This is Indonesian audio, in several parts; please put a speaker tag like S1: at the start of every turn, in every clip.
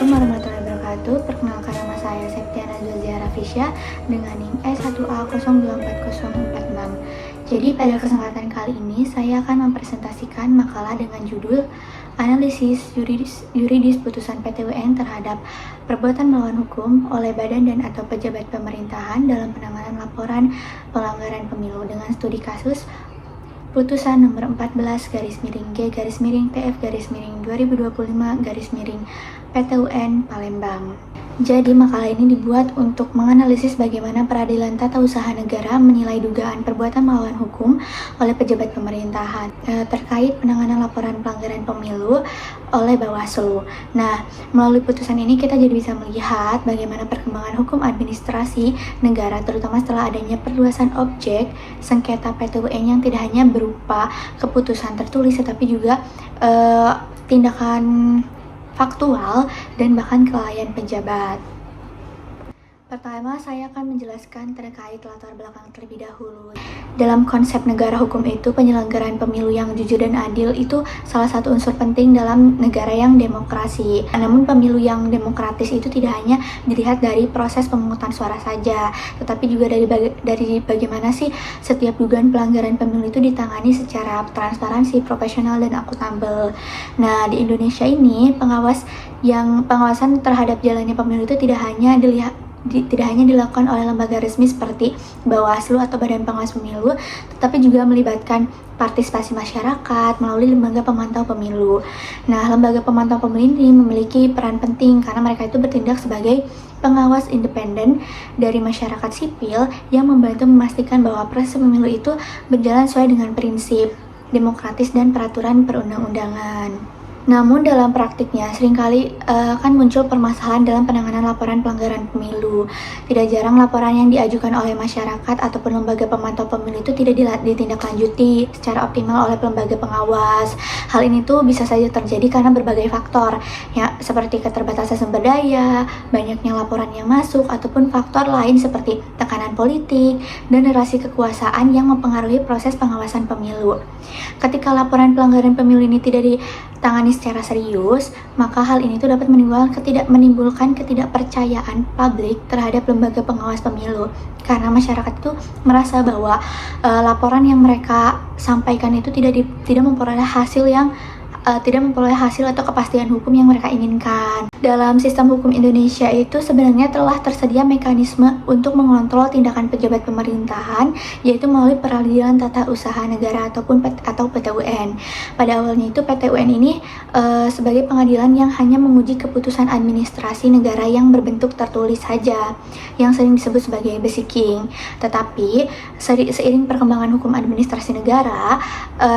S1: Assalamualaikum warahmatullahi wabarakatuh. Perkenalkan, nama saya Septiana Zulzia Rafisya dengan NIM E1A024046. Jadi pada kesempatan kali ini saya akan mempresentasikan makalah dengan judul Analisis Yuridis Putusan PT UN terhadap perbuatan melawan hukum oleh badan dan atau pejabat pemerintahan dalam penanganan laporan pelanggaran pemilu dengan studi kasus Putusan nomor 14-G-TF-2025-PT UN Palembang. Jadi makalah ini dibuat untuk menganalisis bagaimana peradilan tata usaha negara menilai dugaan perbuatan melawan hukum oleh pejabat pemerintahan terkait penanganan laporan pelanggaran pemilu oleh Bawaslu. Nah, melalui putusan ini kita jadi bisa melihat bagaimana perkembangan hukum administrasi negara terutama setelah adanya perluasan objek sengketa PT UN yang tidak hanya berupa keputusan tertulis tetapi juga tindakan faktual dan bahkan kelalaian pejabat. Pertama, saya akan menjelaskan terkait latar belakang terlebih dahulu. Dalam konsep negara hukum itu, penyelenggaraan pemilu yang jujur dan adil itu salah satu unsur penting dalam negara yang demokrasi. Namun pemilu yang demokratis itu tidak hanya dilihat dari proses pemungutan suara saja, tetapi juga dari bagaimana sih setiap dugaan pelanggaran pemilu itu ditangani secara transparansi, profesional, dan akuntabel. Nah, di Indonesia ini pengawasan terhadap jalannya pemilu itu tidak hanya dilakukan oleh lembaga resmi seperti Bawaslu atau Badan Pengawas Pemilu, tetapi juga melibatkan partisipasi masyarakat melalui lembaga pemantau pemilu. Nah, lembaga pemantau pemilu ini memiliki peran penting karena mereka itu bertindak sebagai pengawas independen dari masyarakat sipil yang membantu memastikan bahwa proses pemilu itu berjalan sesuai dengan prinsip demokratis dan peraturan perundang-undangan. Namun dalam praktiknya seringkali akan muncul permasalahan dalam penanganan laporan pelanggaran pemilu. Tidak jarang laporan yang diajukan oleh masyarakat ataupun lembaga pemantau pemilu itu tidak ditindaklanjuti secara optimal oleh lembaga pengawas. Hal ini tuh bisa saja terjadi karena berbagai faktor, ya seperti keterbatasan sumber daya, banyaknya laporan yang masuk, ataupun faktor lain seperti tekanan politik dan narasi kekuasaan yang mempengaruhi proses pengawasan pemilu. Ketika laporan pelanggaran pemilu ini tidak ditangani secara serius, maka hal ini tuh dapat menimbulkan ketidakpercayaan publik terhadap lembaga pengawas pemilu karena masyarakat itu merasa bahwa laporan yang mereka sampaikan itu tidak memperoleh hasil atau kepastian hukum yang mereka inginkan. Dalam sistem hukum Indonesia itu sebenarnya telah tersedia mekanisme untuk mengontrol tindakan pejabat pemerintahan, yaitu melalui peradilan tata usaha negara atau PT UN. Pada awalnya itu PT UN ini sebagai pengadilan yang hanya menguji keputusan administrasi negara yang berbentuk tertulis saja, yang sering disebut sebagai basiking. Tetapi seiring perkembangan hukum administrasi negara,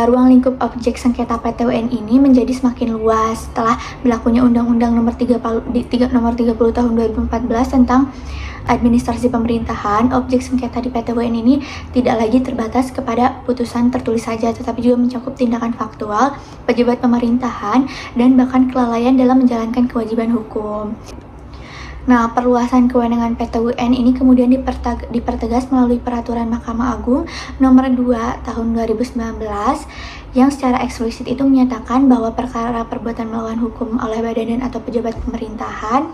S1: ruang lingkup objek sengketa PT UN ini menjadi semakin luas setelah berlakunya Undang-Undang Nomor 30 Tahun 2014 tentang administrasi pemerintahan. Objek sengketa di PT UN ini tidak lagi terbatas kepada putusan tertulis saja, tetapi juga mencakup tindakan faktual, pejabat pemerintahan, dan bahkan kelalaian dalam menjalankan kewajiban hukum. Nah, perluasan kewenangan PT UN ini kemudian dipertegas melalui Peraturan Mahkamah Agung Nomor 2 Tahun 2019 yang secara eksplisit itu menyatakan bahwa perkara perbuatan melawan hukum oleh badan atau pejabat pemerintahan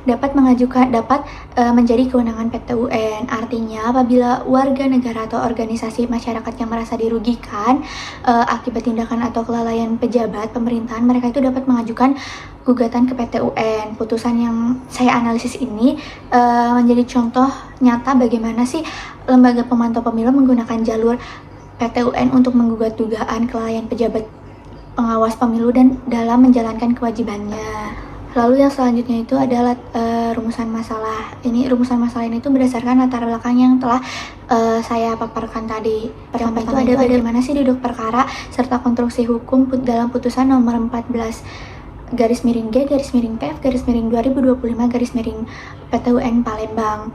S1: dapat menjadi kewenangan PT UN. Artinya, apabila warga negara atau organisasi masyarakat yang merasa dirugikan akibat tindakan atau kelalaian pejabat pemerintahan, mereka itu dapat mengajukan gugatan ke PT UN. Putusan yang saya analisis ini menjadi contoh nyata bagaimana sih lembaga pemantau pemilu menggunakan jalur PT UN untuk menggugat dugaan kelalaian pejabat pengawas pemilu dan dalam menjalankan kewajibannya. Lalu yang selanjutnya itu adalah rumusan masalah. Rumusan masalah ini tuh berdasarkan latar belakang yang telah saya paparkan tadi. Pertama itu ada bagaimana sih duduk perkara serta konstruksi hukum dalam putusan nomor 14-G-TF-2025-PT UN Palembang.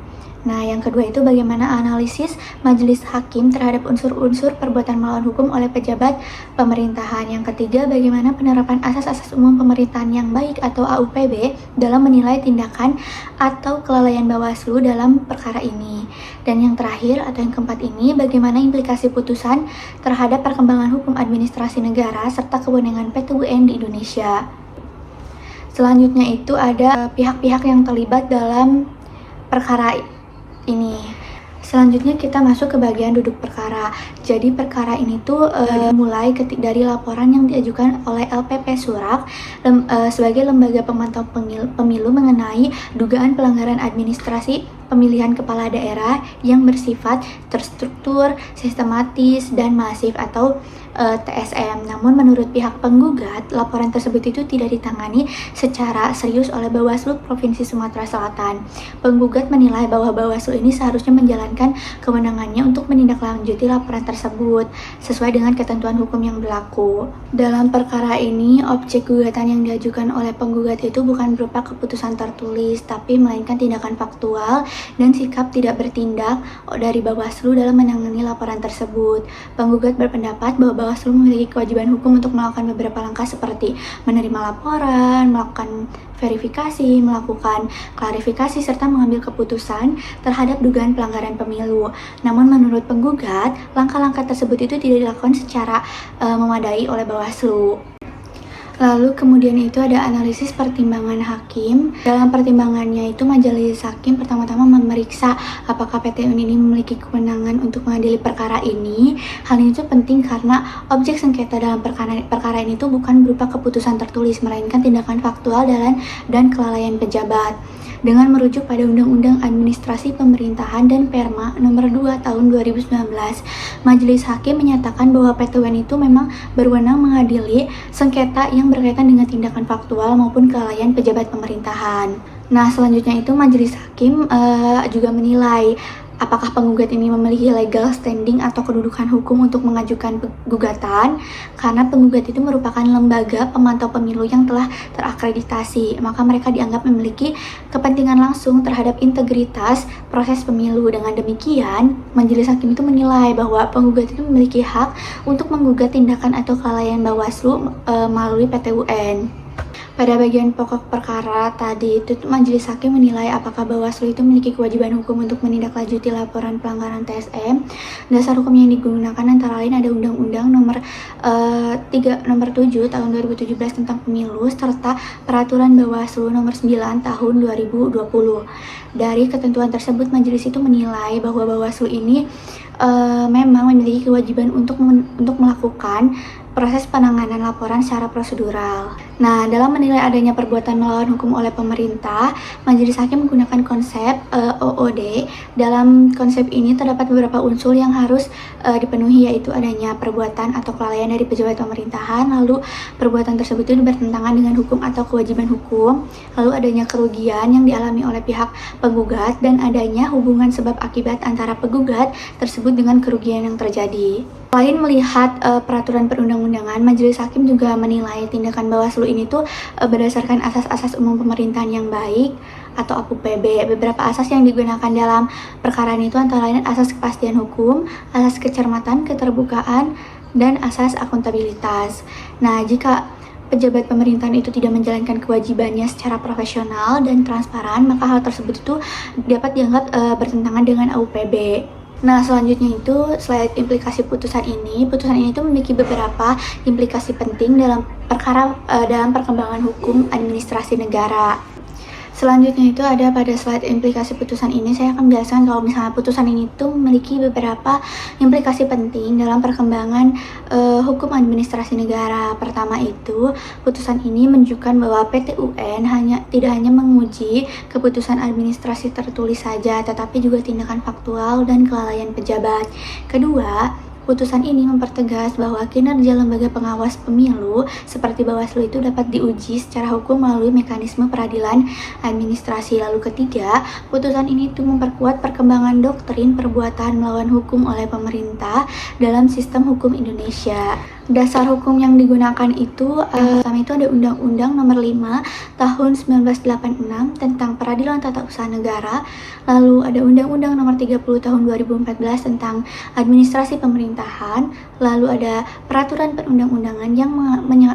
S1: Nah, yang kedua itu bagaimana analisis majelis hakim terhadap unsur-unsur perbuatan melawan hukum oleh pejabat pemerintahan. Yang ketiga, bagaimana penerapan asas-asas umum pemerintahan yang baik atau AUPB dalam menilai tindakan atau kelalaian Bawaslu dalam perkara ini. Dan yang terakhir atau yang keempat ini, bagaimana implikasi putusan terhadap perkembangan hukum administrasi negara serta kewenangan PT UN di Indonesia. Selanjutnya itu ada pihak-pihak yang terlibat dalam perkara ini. Selanjutnya kita masuk ke bagian duduk perkara. Jadi perkara ini tuh dimulai dari laporan yang diajukan oleh LPP Surak sebagai lembaga pemantau pemilu mengenai dugaan pelanggaran administrasi pemilihan kepala daerah yang bersifat terstruktur, sistematis, dan masif atau TSM. Namun menurut pihak penggugat, laporan tersebut itu tidak ditangani secara serius oleh Bawaslu Provinsi Sumatera Selatan. Penggugat menilai bahwa Bawaslu ini seharusnya menjalankan kewenangannya untuk menindaklanjuti laporan tersebut sesuai dengan ketentuan hukum yang berlaku. Dalam perkara ini, objek gugatan yang diajukan oleh penggugat itu bukan berupa keputusan tertulis, tapi melainkan tindakan faktual dan sikap tidak bertindak dari Bawaslu dalam menangani laporan tersebut. Penggugat berpendapat bahwa Bawaslu memiliki kewajiban hukum untuk melakukan beberapa langkah seperti menerima laporan, melakukan verifikasi, melakukan klarifikasi, serta mengambil keputusan terhadap dugaan pelanggaran pemilu. Namun menurut penggugat, langkah-langkah tersebut itu tidak dilakukan secara memadai oleh Bawaslu. Lalu kemudian itu ada analisis pertimbangan hakim. Dalam pertimbangannya itu majelis hakim pertama-tama memeriksa apakah PT UN ini memiliki kewenangan untuk mengadili perkara ini. Hal ini tuh penting karena objek sengketa dalam perkara ini tuh bukan berupa keputusan tertulis, melainkan tindakan faktual dan kelalaian pejabat. Dengan merujuk pada Undang-Undang Administrasi Pemerintahan dan Perma Nomor 2 Tahun 2019, Majelis Hakim menyatakan bahwa PT UN itu memang berwenang mengadili sengketa yang berkaitan dengan tindakan faktual maupun kelalaian pejabat pemerintahan. Nah, selanjutnya itu Majelis Hakim juga menilai apakah penggugat ini memiliki legal standing atau kedudukan hukum untuk mengajukan gugatan, karena penggugat itu merupakan lembaga pemantau pemilu yang telah terakreditasi, maka mereka dianggap memiliki kepentingan langsung terhadap integritas proses pemilu. Dengan demikian, majelis hakim itu menilai bahwa penggugat itu memiliki hak untuk menggugat tindakan atau kelalaian Bawaslu melalui PT UN. Pada bagian pokok perkara tadi itu majelis hakim menilai apakah Bawaslu itu memiliki kewajiban hukum untuk menindaklanjuti laporan pelanggaran TSM. Dasar hukum yang digunakan antara lain ada Undang-Undang nomor 7 tahun 2017 tentang pemilu serta Peraturan Bawaslu nomor 9 tahun 2020. Dari ketentuan tersebut majelis itu menilai bahwa Bawaslu ini memang memiliki kewajiban untuk melakukan proses penanganan laporan secara prosedural. Nah, dalam menilai adanya perbuatan melawan hukum oleh pemerintah, majelis hakim menggunakan konsep OOD. Dalam konsep ini terdapat beberapa unsur yang harus dipenuhi, yaitu adanya perbuatan atau kelalaian dari pejabat pemerintahan, lalu perbuatan tersebut itu bertentangan dengan hukum atau kewajiban hukum, lalu adanya kerugian yang dialami oleh pihak penggugat, dan adanya hubungan sebab akibat antara penggugat tersebut dengan kerugian yang terjadi. Selain melihat peraturan perundang-undangan, majelis hakim juga menilai tindakan Bawaslu ini tuh berdasarkan asas-asas umum pemerintahan yang baik atau APUPB. Beberapa asas yang digunakan dalam perkara ini itu antara lain asas kepastian hukum, asas kecermatan, keterbukaan, dan asas akuntabilitas. Nah, jika pejabat pemerintahan itu tidak menjalankan kewajibannya secara profesional dan transparan, maka hal tersebut itu dapat dianggap bertentangan dengan APUPB. Nah, selanjutnya itu selain implikasi putusan ini itu memiliki beberapa implikasi penting dalam perkembangan hukum administrasi negara. Selanjutnya itu ada pada slide implikasi putusan ini, saya akan menjelaskan kalau misalnya putusan ini tuh memiliki beberapa implikasi penting dalam perkembangan hukum administrasi negara. Pertama itu, putusan ini menunjukkan bahwa PT UN tidak hanya menguji keputusan administrasi tertulis saja, tetapi juga tindakan faktual dan kelalaian pejabat. Kedua, putusan ini mempertegas bahwa kinerja lembaga pengawas pemilu seperti Bawaslu itu dapat diuji secara hukum melalui mekanisme peradilan administrasi. Lalu ketiga, putusan ini itu memperkuat perkembangan doktrin perbuatan melawan hukum oleh pemerintah dalam sistem hukum Indonesia. Dasar hukum yang digunakan itu pertama itu ada Undang-Undang Nomor 5 Tahun 1986 tentang Peradilan Tata Usaha Negara, lalu ada Undang-Undang Nomor 30 Tahun 2014 tentang Administrasi Pemerintahan pemerintahan, lalu ada peraturan perundang-undangan yang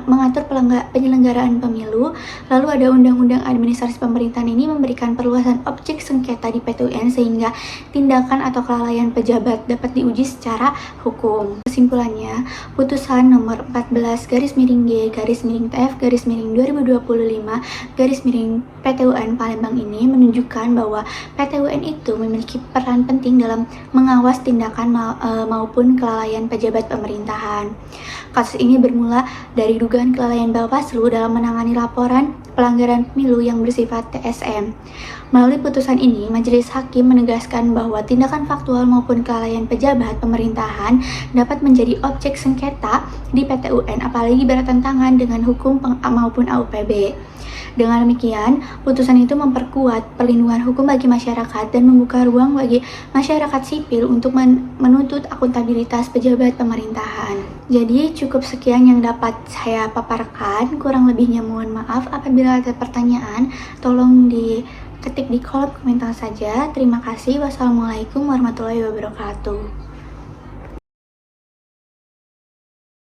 S1: mengatur penyelenggaraan pemilu, lalu ada undang-undang administrasi pemerintahan ini memberikan perluasan objek sengketa di PT UN sehingga tindakan atau kelalaian pejabat dapat diuji secara hukum. Kesimpulannya, putusan nomor 14-TF-2025-PT UN Palembang ini menunjukkan bahwa PT UN itu memiliki peran penting dalam mengawas tindakan maupun kelalaian pejabat pemerintahan. Kasus ini bermula dari dugaan kelalaian Bawaslu dalam menangani laporan pelanggaran pemilu yang bersifat TSM. Melalui putusan ini, Majelis Hakim menegaskan bahwa tindakan faktual maupun kelalaian pejabat pemerintahan dapat menjadi objek sengketa di PT UN, apalagi bertentangan dengan hukum maupun AUPB. Dengan demikian, putusan itu memperkuat perlindungan hukum bagi masyarakat dan membuka ruang bagi masyarakat sipil untuk menuntut akuntabilitas pejabat pemerintahan. Jadi cukup sekian yang dapat saya paparkan, kurang lebihnya mohon maaf. Apabila ada pertanyaan, tolong diketik di kolom komentar saja. Terima kasih. Wassalamualaikum warahmatullahi wabarakatuh.